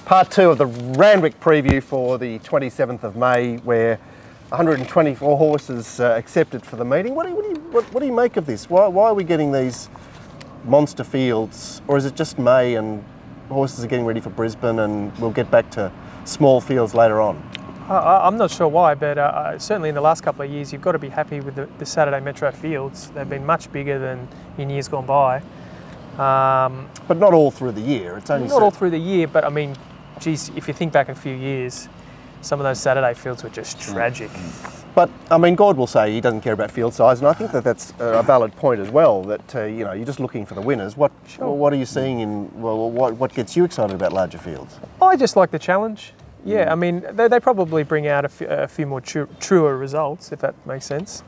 Part 2 of the Randwick preview for the 27th of May, where 124 horses accepted for the meeting. What do you make of this? Why are we getting these monster fields, or is it just May and horses are getting ready for Brisbane and we'll get back to small fields later on? I'm not sure why, but certainly in the last couple of years you've got to be happy with the Saturday Metro fields. They've been much bigger than in years gone by. But not all through the year. It's only not all through the year, but I mean, geez, if you think back a few years, some of those Saturday fields were just tragic. But I mean, God will say he doesn't care about field size, and I think that that's a valid point as well. That you know, you're just looking for the winners. What are you seeing in? Well, what gets you excited about larger fields? I just like the challenge. Yeah, I mean, they probably bring out a few more truer results, if that makes sense.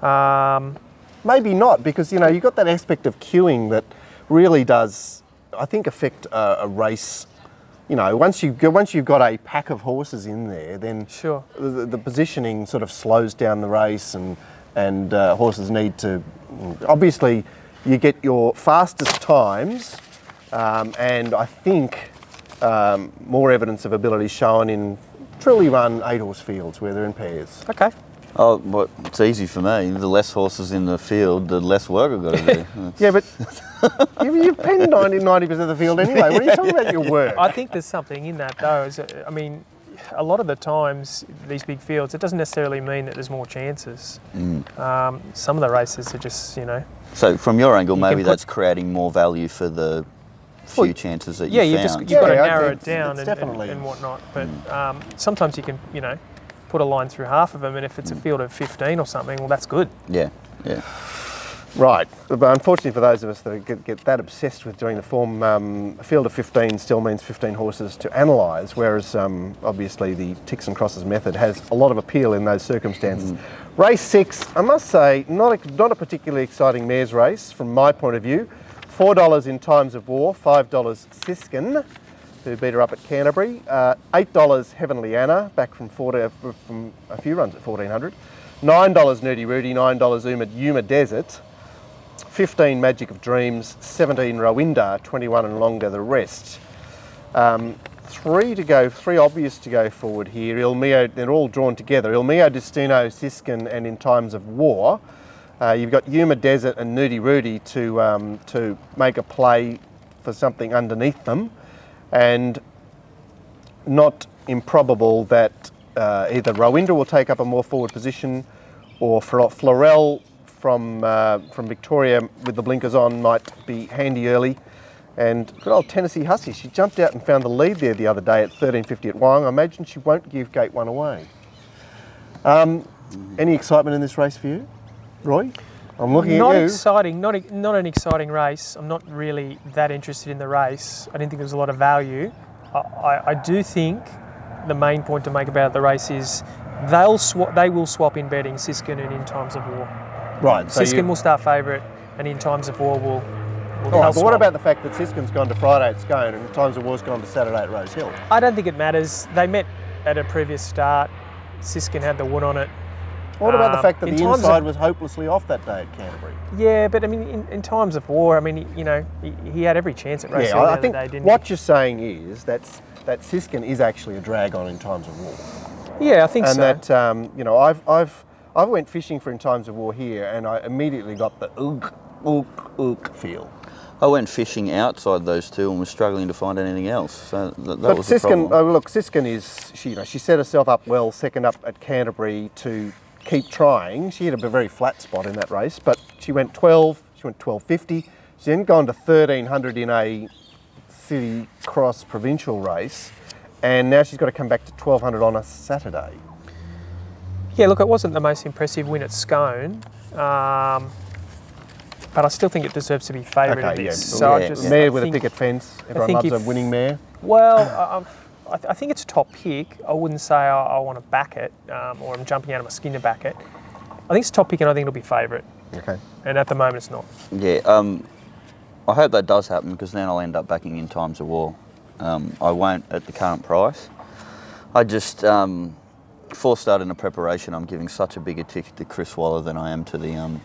Maybe not, because you know you've got that aspect of queuing that really does, I think, affect a race. You know, once you've got a pack of horses in there, then sure, the positioning sort of slows down the race, and horses need to. Obviously, you get your fastest times, and I think more evidence of ability shown in truly run 8-horse fields where they're in pairs. Okay. Oh, well, it's easy for me. The less horses in the field, the less work I've got to do. Yeah, but you've penned 90% of the field anyway. What are you talking about your work? I think there's something in that though. I mean, a lot of the times, these big fields, it doesn't necessarily mean that there's more chances. Some of the races are just, you know. So from your angle, maybe that's creating more value for the few chances that you found. You've got to narrow it down and whatnot. But sometimes you can, you know, put a line through half of them, and if it's a field of 15 or something, well, that's good. Yeah, yeah. Right, but unfortunately for those of us that get that obsessed with doing the form, a field of 15 still means 15 horses to analyse, whereas obviously the ticks and crosses method has a lot of appeal in those circumstances. Race 6, I must say, not a particularly exciting mares race from my point of view. $4 in Times of War, $5 Siskin, who beat her up at Canterbury. $8 Heavenly Anna, back from a few runs at 1400. $9 Nerdy Rudy, $9 Yuma Desert. 15 Magic of Dreams, 17 Rowinda, 21 and longer the rest. Three obvious to go forward here. Il Mio, they're all drawn together. Il Mio Destino, Siskin, and In Times of War. You've got Yuma Desert and Nerdy Rudy to make a play for something underneath them, and not improbable that either Rowinda will take up a more forward position, or Florell from Victoria with the blinkers on might be handy early. And good old Tennessee Hussy, she jumped out and found the lead there the other day at 13.50 at Wyong. I imagine she won't give Gate 1 away. Any excitement in this race for you, Roy? I'm looking at you. Not exciting, not an exciting race. I'm not really that interested in the race. I didn't think there was a lot of value. I do think the main point to make about the race is they will swap in betting Siskin and In Times of War. Right. So Siskin will start favourite, and In Times of War will all right, but what about the fact that Siskin's gone to Friday at Scone and Times of War's gone to Saturday at Rose Hill? I don't think it matters. They met at a previous start. Siskin had the wood on it. What about the fact that the inside was hopelessly off that day at Canterbury? Yeah, but I mean, in Times of War, I mean, you know, he had every chance at Rose Hill the other day, didn't he? What you're saying is that Siskin is actually a drag on In Times of War. Yeah, I think so. And that, you know, I went fishing for In Times of War here, and I immediately got the ook feel. I went fishing outside those two and was struggling to find anything else. So that was Siskin, the problem. look, Siskin is, she set herself up well, second up at Canterbury to keep trying. She had a very flat spot in that race, but she went 12, she went 12.50. She then gone to 1300 in a city cross provincial race, and now she's got to come back to 1200 on a Saturday. Yeah, look, it wasn't the most impressive win at Scone, but I still think it deserves to be favourite in this. So mare with a picket fence. Everyone loves a winning mare. Well, I think it's a top pick. I wouldn't say I want to back it, or I'm jumping out of my skin to back it. I think it's a top pick, and I think it'll be favourite. Okay. And at the moment, it's not. Yeah, I hope that does happen, because then I'll end up backing In Times of War. I won't at the current price. I just, before starting the preparation, I'm giving such a bigger tick to Chris Waller than I am to the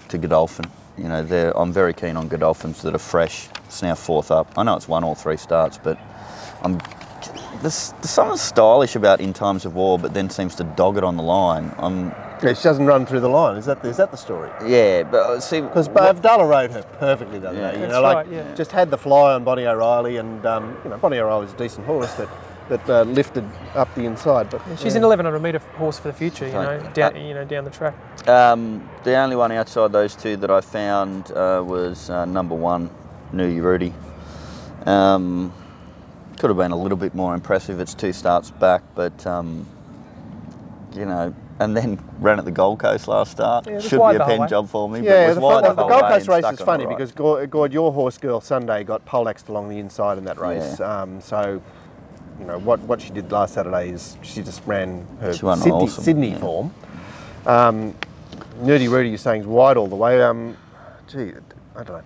to Godolphin. You know, I'm very keen on Godolphins that are fresh. It's now 4th up. I know it's 1 or 3 starts, but I'm there's something stylish about In Times of War, but then seems to dog it on the line. Yeah, she doesn't run through the line. Is that the story? Yeah, but see, because Abdallah rode her perfectly the other day. You That's know, right, like just had the fly on Bonnie O'Reilly, and you know, Bonnie O'Reilly's a decent horse that lifted up the inside. But she's an 1100 metre horse for the future. You know, down the track. The only one outside those two that I found was number 1, Nudie Rudy. Could have been a little bit more impressive. It's 2 starts back, but you know, and then ran at the Gold Coast last start. Yeah, should be a pen job for me. Yeah, but the Gold Coast race is funny because Gord, your horse girl Sunday got poleaxed along the inside in that race. Yeah. So, you know what she did last Saturday is she just ran her Sydney form. Nudie Rudy, you're saying, is wide all the way. Gee, I don't know.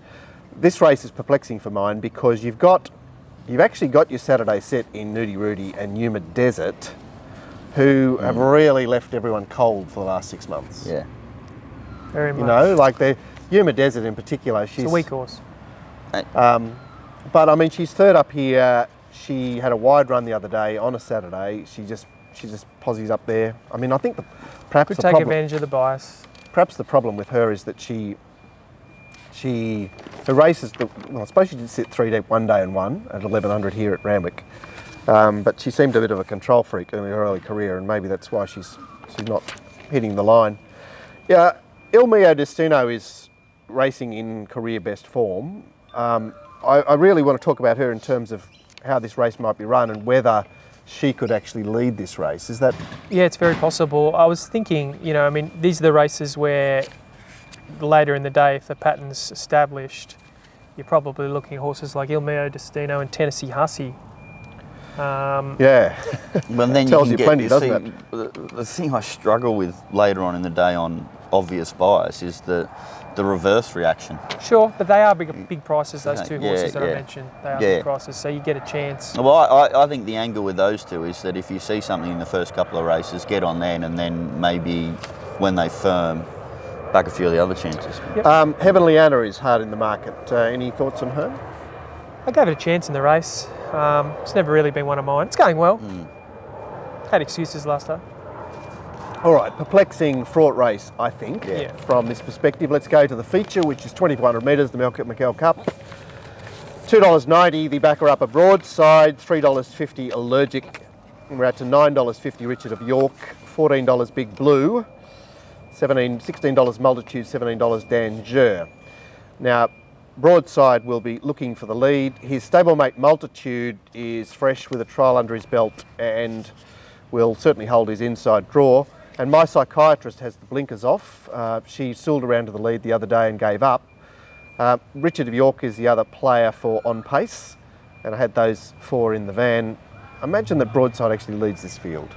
This race is perplexing for mine because you've actually got your Saturday set in Nudie Rudy and Yuma Desert, who have really left everyone cold for the last 6 months. Yeah, very much. You know, like the Yuma Desert in particular. She's a weak horse. But I mean, she's third up here. She had a wide run the other day on a Saturday. She just posies up there. I mean, I think perhaps could take advantage of the bias. Perhaps the problem with her is that her races. I suppose she did sit 3 deep one day and won at 1100 here at Randwick. But she seemed a bit of a control freak in her early career, and maybe that's why she's not hitting the line. Yeah, Il Mio Destino is racing in career best form. I really want to talk about her in terms of how this race might be run and whether she could actually lead this race. Is that? Yeah, it's very possible. I was thinking, you know, I mean, these are the races where later in the day, if the pattern's established, you're probably looking at horses like Il Mio Destino and Tennessee Hussey. Yeah. Well, then tells you you plenty, doesn't it? The thing I struggle with later on in the day on obvious bias is the reverse reaction. Sure, but they are big prices, those two horses that I mentioned. They are big prices, so you get a chance. Well, I think the angle with those two is that if you see something in the first couple of races, get on then, and then maybe when they firm, back a few of the other chances. Yep. Heavenly Anna is hard in the market. Any thoughts on her? I gave it a chance in the race. It's never really been one of mine. It's going well. Had excuses last time. All right, perplexing, fraught race, I think, Yeah. from this perspective. Let's go to the feature, which is 2,400 metres, the McKell Cup. $2.90, the backer up a broadside, $3.50 Allergic. We're out to $9.50 Richard of York, $14 Big Blue, $16 Multitude, $17 Danger. Now, broadside will be looking for the lead. His stablemate Multitude is fresh with a trial under his belt and will certainly hold his inside draw. And My Psychiatrist has the blinkers off. She sooled around to the lead the other day and gave up. Richard of York is the other player for On Pace, and I had those 4 in the van. Imagine that broadside actually leads this field.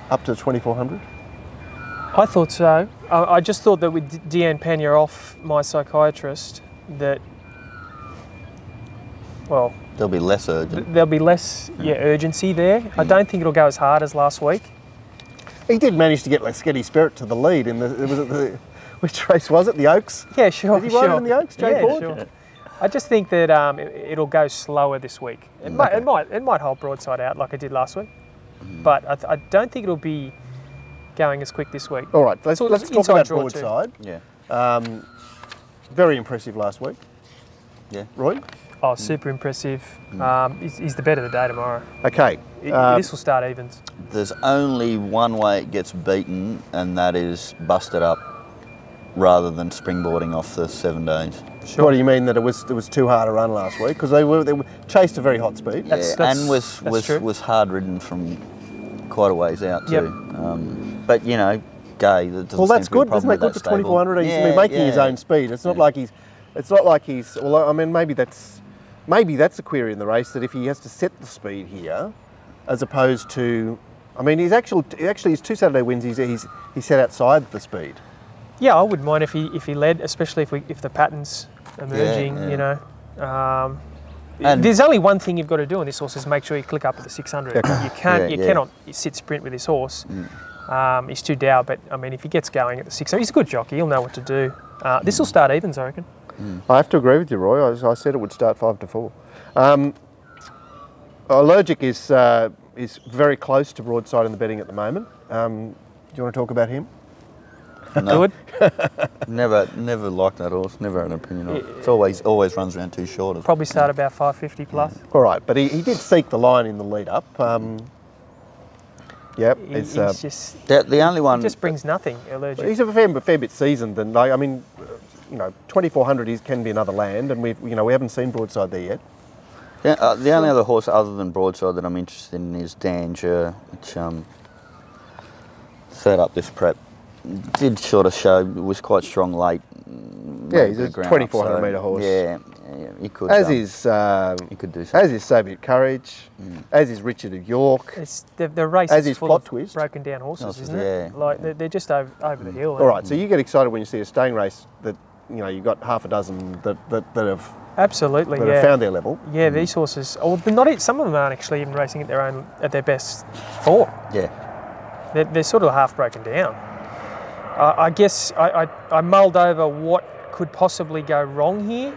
Up to 2,400? I thought so. I just thought that with Deanne Pena off My Psychiatrist, that, well, There'll be less urgent. There'll be less urgency there. I don't think it'll go as hard as last week. He did manage to get Sketty Spirit to the lead in which race was it? The Oaks? Yeah, sure. Did he ride it in the Oaks? Sure. I just think that it'll go slower this week. It might hold broadside out like it did last week, but I don't think it'll be going as quick this week. All right, let's talk about broadside. Yeah. Very impressive last week. Yeah. Roy? Oh, super impressive. He's the bet of the day tomorrow. Okay. This will start evens. There's only one way it gets beaten, and that is busted up rather than springboarding off the 7 days. Sure. What do you mean that it was too hard a run last week? Because they were chased a very hot speed. And was hard ridden from quite a ways out too. Yep. But you know, Gay. Well, that's good. Isn't that good for 2,400? He's making his own speed. It's not like he's. It's not like he's. Well, I mean, maybe that's a query in the race that if he has to set the speed here, as opposed to, I mean, he's actually his 2 Saturday wins. He's set outside the speed. Yeah, I wouldn't mind if he led, especially if the pattern's emerging. You know, there's only one thing you've got to do on this horse is make sure you click up at the 600. Okay. You cannot sit sprint with this horse. He's too dour, but I mean, if he gets going at the 600, he's a good jockey. He'll know what to do. This will start evens, I reckon. I have to agree with you, Roy. I said it would start 5 to 4. Allergic is very close to Broadside in the betting at the moment. Do you want to talk about him? No. never liked that horse. Never had an opinion on it. It's always runs around too short. Probably start about 550 plus. All right, but he did seek the line in the lead up. Yep, He's just the only one. He just brings nothing. Allergic. He's a fair bit seasoned, and I mean, 2400 can be another land, and we haven't seen Broadside there yet. Yeah, the only other horse other than Broadside that I'm interested in is Danger, which third up this prep. Did sort of show, was quite strong late. Yeah, he's a 2400 metre horse. Yeah, he could. As he could do something. As is Soviet Courage, as is Richard of York. The race as is full Plot of Twist. broken down horses, isn't yeah. it? Like they're just over the hill. All right, so you get excited when you see a staying race that you've got half a dozen that have absolutely have found their level. Yeah, these horses. Oh, some of them aren't actually even racing at their best form. Yeah, they're sort of half broken down. I guess I mulled over what could possibly go wrong here.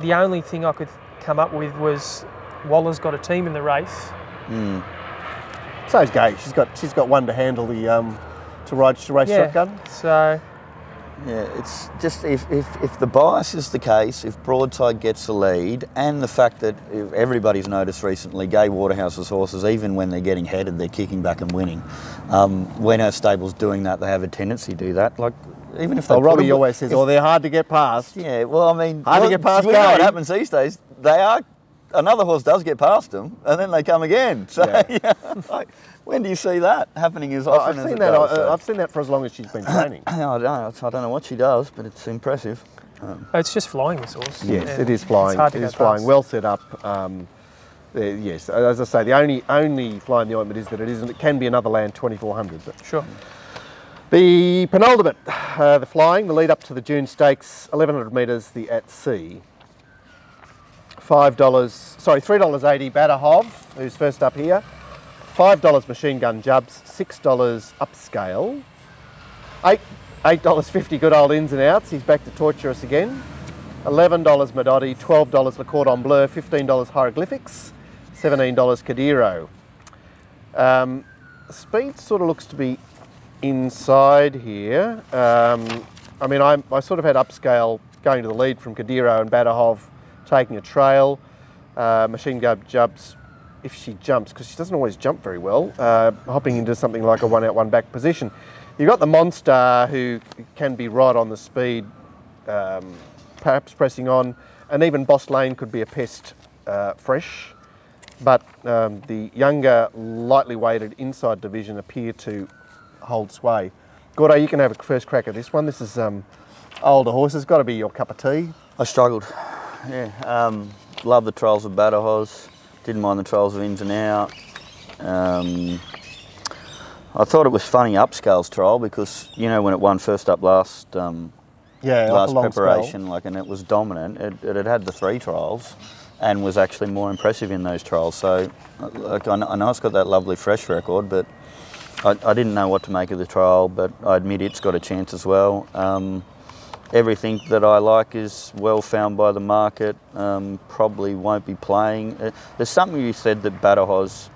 The only thing I could come up with was Waller's got a team in the race. So's Gay. She's got one to handle the to race shotgun. So yeah, it's just if the bias is the case, if Broadside gets the lead, and the fact that everybody's noticed recently, Gay Waterhouse's horses, even when they're getting headed, they're kicking back and winning. When our stable's doing that, they have a tendency to do that. Like even if they Robbie always says, they're hard to get past. Yeah, well, I mean, hard to get past. We know what happens these days. Another horse does get past them, and then they come again. So, like, when do you see that happening as often as it does? I've seen that for as long as she's been training. I don't know what she does, but it's impressive. It's just flying, this horse. Yes, it is flying. It is flying. Well set up. Yes, as I say, the only fly in the ointment is that it can be another land 2400. But. Sure. The penultimate, the flying, the lead up to the June Stakes, 1100 metres, the at sea. $3.80 Batterhov, who's first up here. $5 Machine Gun Jubs, $6 Upscale. $8.50 Good Old Ins and Outs, he's back to torture us again. $11 Madotti, $12 Le Cordon Bleu, $15 Hieroglyphics, $17 Kadiro. Speed sort of looks to be inside here. I mean, I sort of had Upscale going to the lead from Kadiro and Batterhov taking a trail. Machine Gun Jubs, if she jumps, because she doesn't always jump very well, hopping into something like a one out, one back position. You've got the Monster, who can be right on the speed, perhaps pressing on, and even Boss Lane could be a pest fresh. But the younger, lightly weighted inside division appear to hold sway. Gordo, you can have a first crack at this one. This is older horses, got to be your cup of tea. I struggled. Yeah, love the trials of Batterhos. Didn't mind the trials of Ins and Out. I thought it was funny Upscale's trial because when it won first up last preparation, and it was dominant. It had the 3 trials and was actually more impressive in those trials. So, I know it's got that lovely fresh record, but I didn't know what to make of the trial. But I admit it's got a chance as well. Everything that I like is well found by the market, probably won't be playing. There's something you said that Batterhos,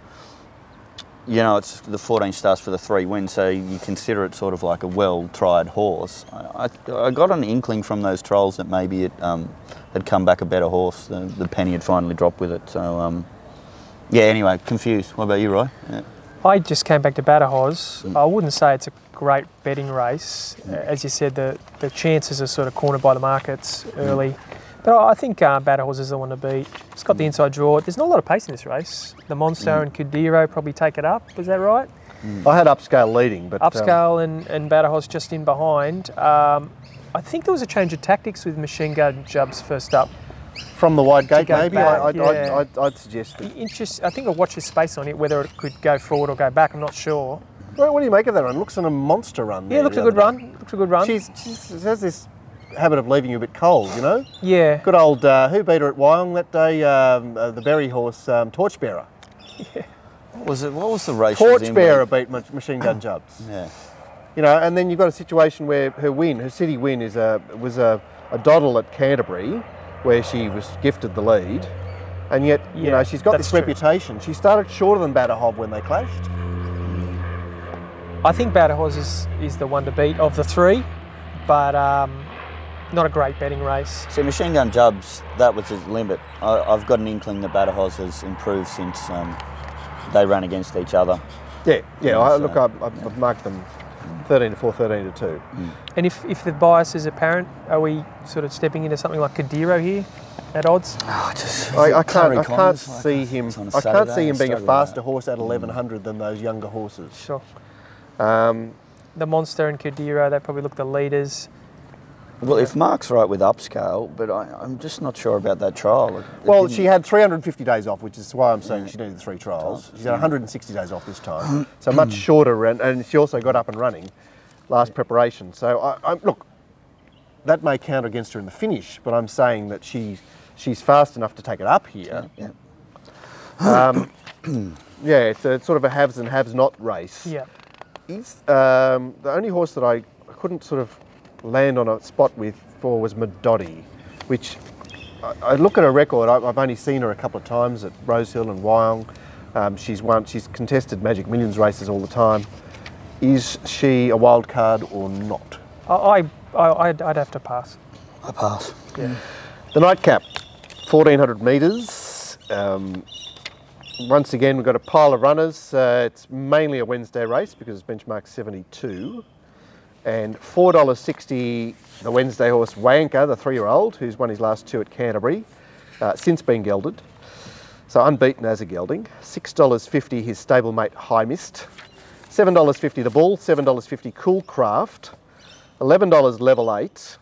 it's the 14 starts for the 3 wins, so you consider it sort of like a well-tried horse. I got an inkling from those trials that maybe it had come back a better horse. The penny had finally dropped with it. So, anyway, confused. What about you, Roy? Yeah. I just came back to Batterhos. I wouldn't say it's a great betting race. As you said, the chances are sort of cornered by the markets early. But I think Batterhos is the one to beat. It's got the inside draw. There's not a lot of pace in this race. The Monster and Kadiro probably take it up. Is that right? I had Upscale leading, but Upscale and Batterhos just in behind. I think there was a change of tactics with Machine Gun Jubs first up. From the wide gate, maybe? Back, I'd suggest that. I think I'll watch the space on it, whether it could go forward or go back. I'm not sure. What do you make of that run? Looks like a monster run. Yeah, looks a good run. She has this habit of leaving you a bit cold, Yeah. Good old, who beat her at Wyong that day? The berry horse, Torchbearer. Yeah. What was the race? Torchbearer beat Machine Gun Jubs. Yeah. And then you've got a situation where her city win was a doddle at Canterbury, where she was gifted the lead. And yet, you know, she's got this true. reputation. She started shorter than Badahov when they clashed. I think Badahos is the one to beat of the three, but not a great betting race. See, Machine Gun Jubs, that was his limit. I've got an inkling that Badahos has improved since they ran against each other. Yeah. Look, I've marked them 13 to 4, 13 to 2. And if the bias is apparent, are we sort of stepping into something like Kadiro here at odds? I can't see him. I can't see him being a faster horse at 1100 than those younger horses. Sure. The Monster and Kadiro, they probably look the leaders. Well, if Mark's right with upscale, but I'm just not sure about that trial. Well, she had 350 days off, which is why I'm saying she needed 3 trials. She's had 160 days off this time, so much shorter, and she also got up and running last preparation. So, look, that may count against her in the finish, but I'm saying that she's fast enough to take it up here. It's a sort of a haves and haves not race. Yeah. The only horse that I couldn't sort of land on a spot for was Madotti, which I look at her record. I've only seen her a couple of times at Rosehill and Wyong. She's contested Magic Millions races all the time. Is she a wild card or not? I'd have to pass. I pass. Yeah. The nightcap, 1400 metres. Once again, we've got a pile of runners. It's mainly a Wednesday race because it's benchmark 72. And $4.60, the Wednesday horse Wanka, the 3-year-old, who's won his last 2 at Canterbury, since being gelded. So unbeaten as a gelding. $6.50 his stablemate High Mist. $7.50 the Bull, $7.50 Cool Craft, $11 Level 8,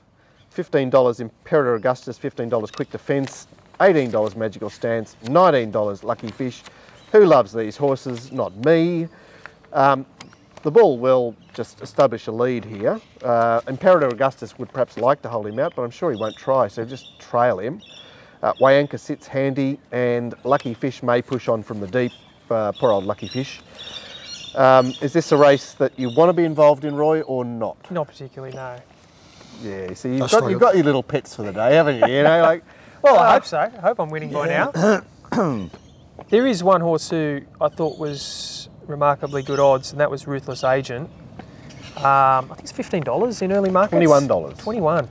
$15 Imperator Augustus, $15 Quick Defence, $18 Magical Stance, $19 Lucky Fish. Who loves these horses? Not me. The Bull will just establish a lead here. Imperator Augustus would perhaps like to hold him out, but I'm sure he won't try, so just trail him. Wayanka sits handy, and Lucky Fish may push on from the deep. Poor old Lucky Fish. Is this a race that you want to be involved in, Roy, or not? Not particularly, no. Yeah, so you've got your little pets for the day, haven't you? You know, like. Well, I hope so. I hope I'm winning by now. There is one horse who I thought was remarkably good odds, and that was Ruthless Agent. I think it's $15 in early markets. $21. 21.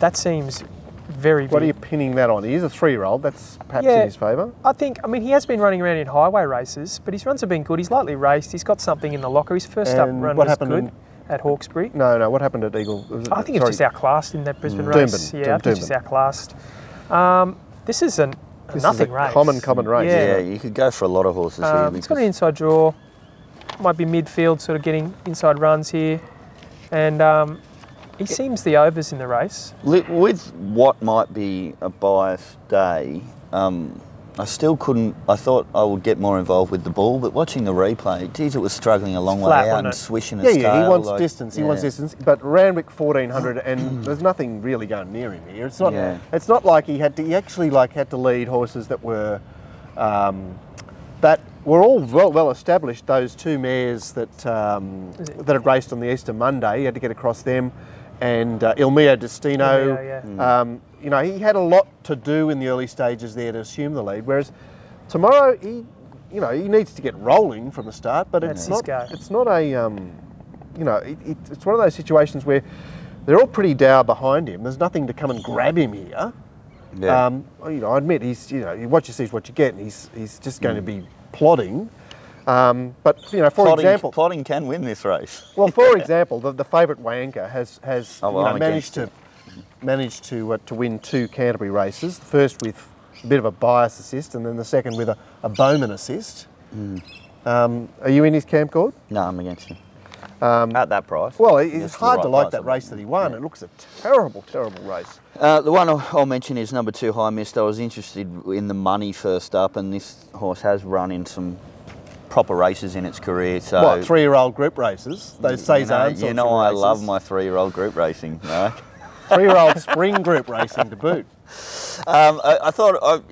That seems very big. What are you pinning that on? He is a 3-year-old. That's perhaps in his favour. I mean, he has been running around in highway races, but his runs have been good. He's lightly raced. He's got something in the locker. His first up run was good at Hawkesbury. No. What happened at Eagle? I think it's just outclassed in that Brisbane race. Yeah, I think it's just outclassed. This is a nothing race. Common race. Yeah, you could go for a lot of horses here. It's got an inside draw. Might be midfield, sort of getting inside runs here. And he seems the overs in the race. With what might be a biased day, I still couldn't. I thought I would get more involved with the Bull, but watching the replay, geez, it was struggling a long way out and swishing its tail. Yeah, he wants distance. He wants distance. But Randwick 1400, and there's nothing really going near him here. It's not. Yeah. It's not like he had to. He actually had to lead horses that were all well established. Those 2 mares that had raced on the Easter Monday, he had to get across them, and Il Mio Destino. You know, he had a lot to do in the early stages there to assume the lead. Whereas tomorrow, he needs to get rolling from the start. But it's not a. It's one of those situations where they're all pretty dour behind him. There's nothing to come and grab him here. Yeah. I admit what you see is what you get, and he's just going to be plodding. But for example, plodding can win this race. Well, for example, the favourite Wayanka has managed to win 2 Canterbury races. The first with a bit of a bias assist, and then the second with a Bowman assist. Are you in his camp, Gord? No, I'm against him. At that price. Well, it's hard to like that race that he won. Yeah. It looks a terrible race. The one I'll mention is number 2, High Mist. I was interested in the money first up, and this horse has run in some proper races in its career. So what, 3-year-old group races? Those Cezanne You know I love my 3-year-old group racing, right? 3-year-old spring group racing to boot. I thought,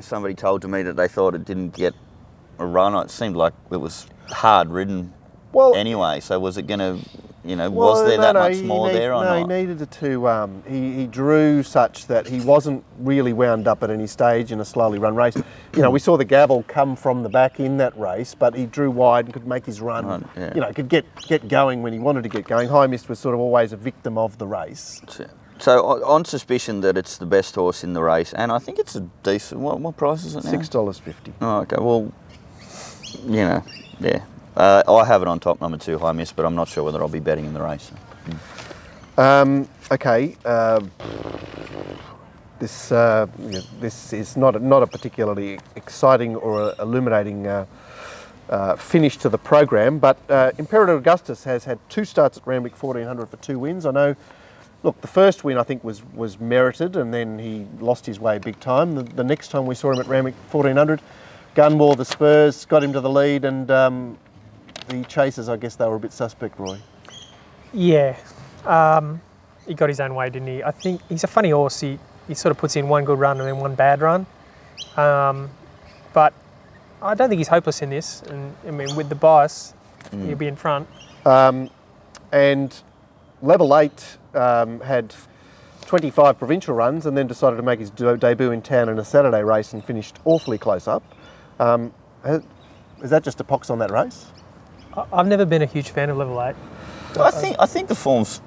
somebody told to me that they thought it didn't get a run. It seemed like it was hard ridden anyway. So was it going to you know, was there that much more there or no, not? he needed to, he drew such that he wasn't really wound up at any stage in a slowly run race. You know, we saw the gavel come from the back in that race, but he drew wide and could make his run, yeah. you know, could get going when he wanted to get going. High Mist was sort of always a victim of the race. So on suspicion that it's the best horse in the race, and I think it's a decent, what price is it now? $6.50. Oh, okay, well, you know, yeah. I have it on top, number 2, High Miss, but I'm not sure whether I'll be betting in the race. Okay, this is not a particularly exciting or illuminating finish to the program, but Imperator Augustus has had 2 starts at Randwick 1400 for 2 wins. I know, look, the first win I think was merited, and then he lost his way big time. The next time we saw him at Randwick 1400, Gun wore the spurs, got him to the lead, and the chasers, I guess they were a bit suspect, Roy. Yeah, he got his own way, didn't he? I think he's a funny horse. He sort of puts in one good run and then one bad run. But I don't think he's hopeless in this. And I mean, with the bias, he'll be in front. And level 8 had 25 provincial runs and then decided to make his debut in town in a Saturday race and finished awfully close up. Is that just a pox on that race? I've never been a huge fan of level 8. I think the form's,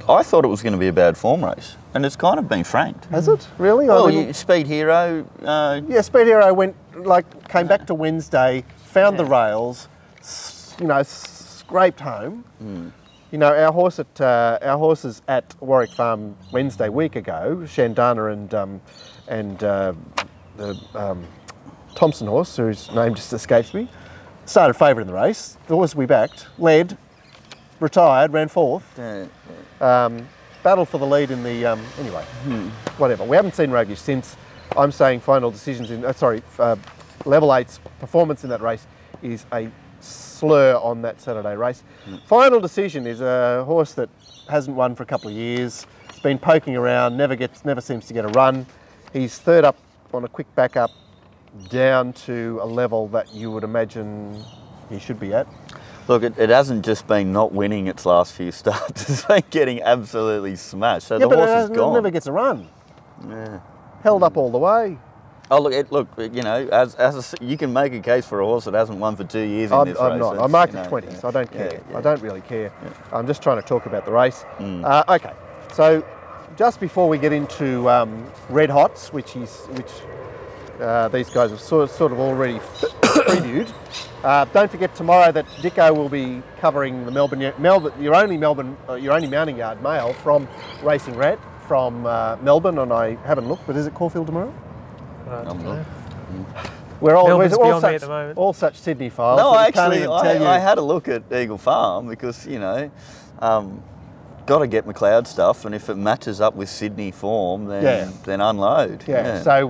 I thought it was going to be a bad form race, and it's kind of been franked. Has it really? Well, I mean, Speed Hero. yeah, Speed Hero came back to Wednesday, found the rails, you know, scraped home. You know, our horses at Warwick Farm Wednesday week ago, Shandana and the Thompson horse, whose name just escapes me, started favourite in the race. The horse we backed led, retired, ran 4th. Battled for the lead in the anyway. Whatever. We haven't seen Rogish since. I'm saying final decisions in level 8's performance in that race is a slur on that Saturday race. Final decision is a horse that hasn't won for a couple of years. It's been poking around, never seems to get a run. He's 3rd up on a quick back up, down to a level that you would imagine he should be at. Look, it hasn't just been not winning its last few starts, it's been getting absolutely smashed. So the horse is gone. It never gets a run. Yeah. Held up all the way. Oh, look, you know, you can make a case for a horse that hasn't won for 2 years in this race. I'm not. I marked it 20, so I don't care. I don't really care. I'm just trying to talk about the race. Okay, so just before we get into Red Hots, which these guys have sort of already previewed. Don't forget tomorrow that Dicko will be covering the your only mounting yard mail from RacingRant from Melbourne, and I haven't looked, but is it Caulfield tomorrow? We're all such Sydney files. No, actually, I had a look at Eagle Farm because, you know, got to get McLeod stuff, and if it matches up with Sydney form, then unload. So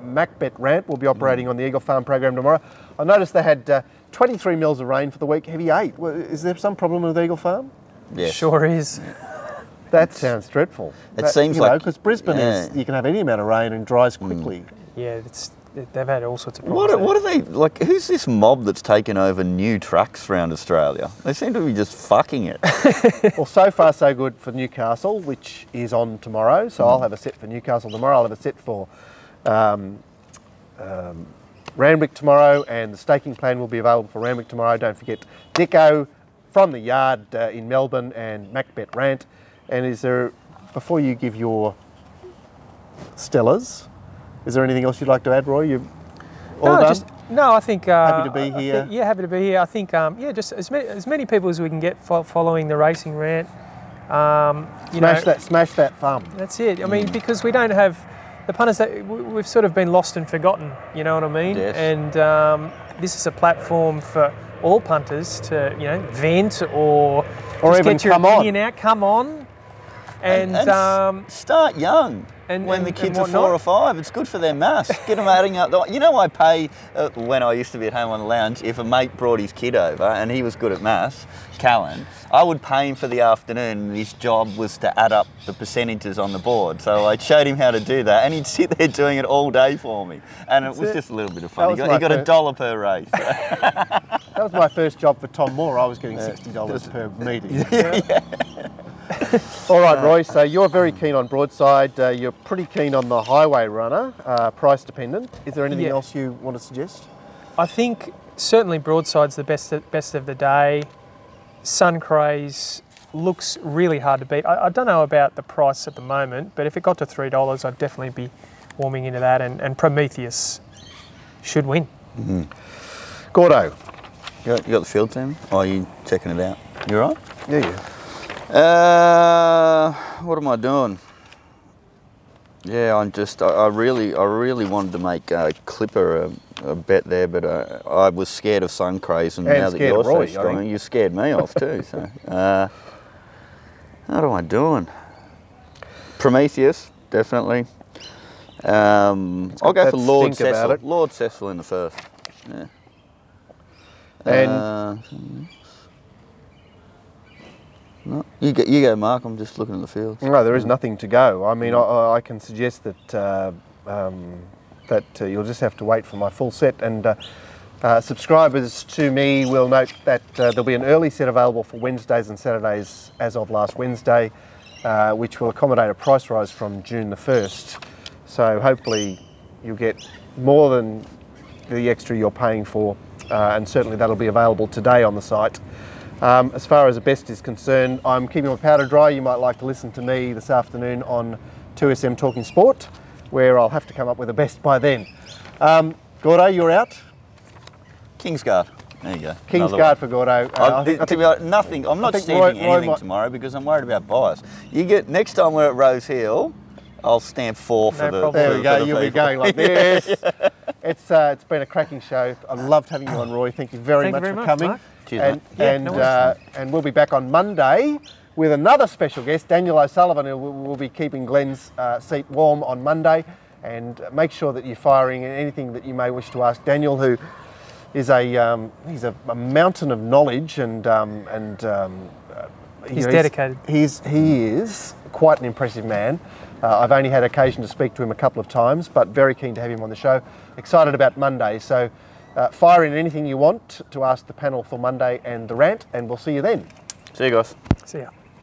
Macbeth Rant will be operating on the Eagle Farm program tomorrow. I noticed they had 23 mils of rain for the week, heavy 8. Is there some problem with Eagle Farm? Yes. Sure is. That sounds dreadful. It seems like, because Brisbane is, you can have any amount of rain and dries quickly. Yeah, they've had all sorts of problems. What are they, like, who's this mob that's taken over new tracks around Australia? They seem to be just fucking it. Well, so far so good for Newcastle, which is on tomorrow. So I'll have a set for Newcastle tomorrow. I'll have a set for Randwick tomorrow, and the staking plan will be available for Randwick tomorrow. Don't forget Dicko from the yard in Melbourne and Macbeth Rant. And is there, before you give your Stellas, is there anything else you'd like to add, Roy? You all done? I think happy to be here. Happy to be here. I think just as many people as we can get following the Racing Rant. Smash that thumb. That's it. I mean, because we don't have the punters that we've sort of been lost and forgotten. You know what I mean? Yes. And this is a platform for all punters to vent or just even get your come opinion on. out. Come on. And start young. When the kids are 4 or 5, it's good for their maths. Get them adding up. You know, I pay, when I used to be at home on the lounge, if a mate brought his kid over and he was good at maths, Callan, I would pay him for the afternoon, and his job was to add up the percentages on the board. So I showed him how to do that, and he'd sit there doing it all day for me. And it was just a little bit of fun. He got $1 per race. That That was my first job for Tom Moore. I was getting $60 per meeting. All right, Roy, so you're very keen on broadside. You're pretty keen on the highway runner, price dependent. Is there anything else you want to suggest? I think certainly broadside's the best of the day. Sun Craze looks really hard to beat. I don't know about the price at the moment, but if it got to $3, I'd definitely be warming into that, and Prometheus should win. Mm-hmm. Gordo. You got the field team? Oh, are you checking it out? You all right? Yeah. What am I doing? Yeah, I really wanted to make Clipper a bet there, but I was scared of Sun Craze, and now that you're so strong, you scared me off too. So, what am I doing? Prometheus, definitely. I'll go for Lord Cecil. Lord Cecil in the first. Yeah. And no, you go, Mark. I'm just looking at the field. No, there is nothing to go. I mean, I can suggest that you'll just have to wait for my full set. And subscribers to me will note that there'll be an early set available for Wednesdays and Saturdays as of last Wednesday, which will accommodate a price rise from June the 1st. So hopefully you'll get more than the extra you're paying for, and certainly that'll be available today on the site. As far as the best is concerned, I'm keeping my powder dry. You might like to listen to me this afternoon on 2SM Talking Sport, where I'll have to come up with a best by then. Gordo, you're out? Kingsguard. There you go. Kingsguard for Gordo. Nothing. I'm not stamping anything tomorrow because I'm worried about bias. You get next time we're at Rose Hill, I'll stamp 4 for the. There we go. You'll be going like this. It's been a cracking show. I loved having you on, Roy. Thank you very much for coming. Mark. Cheers, and we'll be back on Monday with another special guest, Daniel O'Sullivan, who will be keeping Glenn's seat warm on Monday. And make sure that you're firing anything that you may wish to ask Daniel, who is he's a mountain of knowledge, and he's dedicated. He is quite an impressive man. I've only had occasion to speak to him a couple of times, but very keen to have him on the show. Excited about Monday, so fire in anything you want to ask the panel for Monday and the rant, and we'll see you then. See you guys. See ya.